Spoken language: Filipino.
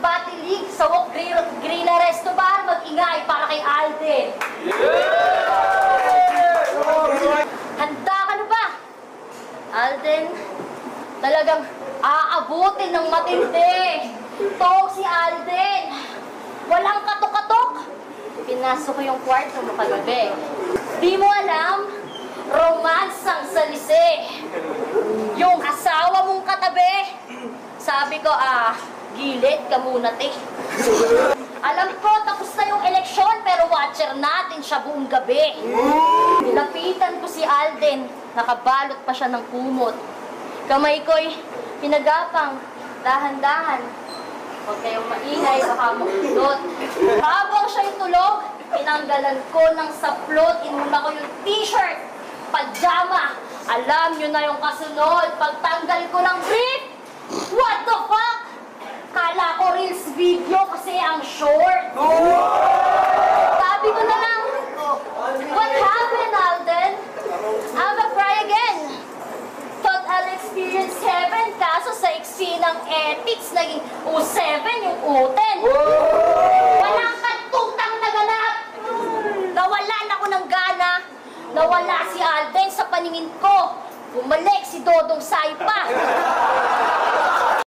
magbatilig sa Wok Grilla Resto Bar, mag-ingay para kay Alden. Handa ka na ba? Alden, talagang aabutin ng matindi. Tong si Alden. Walang katok-katok. Pinasok ko yung kwarto mo kagabi. Di mo alam, romansang salisi. Yung asawa mong katabi. Sabi ko, gilid ka muna, te. Alam ko, tapos na yung eleksyon, pero watcher natin siya buong gabi. Nilapitan ko si Alden, nakabalot pa siya ng kumot. Kamay ko'y pinagapang, dahan-dahan. Huwag kayong maingay, baka makulot. Habang siya'y tulog, pinanggalan ko ng saplot, inuna ko yung t-shirt, pajama. Alam nyo na yung kasunod, pagtanggal ko ng brief, what the fuck? Kala ko reels video kasi ang short. Sabi ko na lang, what happened, Alden? I'ma cry again. Thought I'll experience heaven, kaso sa iksi ng ethics, naging U7 yung U10. Walang katutang naganap. Nawalan ako ng gana. Nawala si Alden sa paningin ko. Bumalik si Dodong Saipa.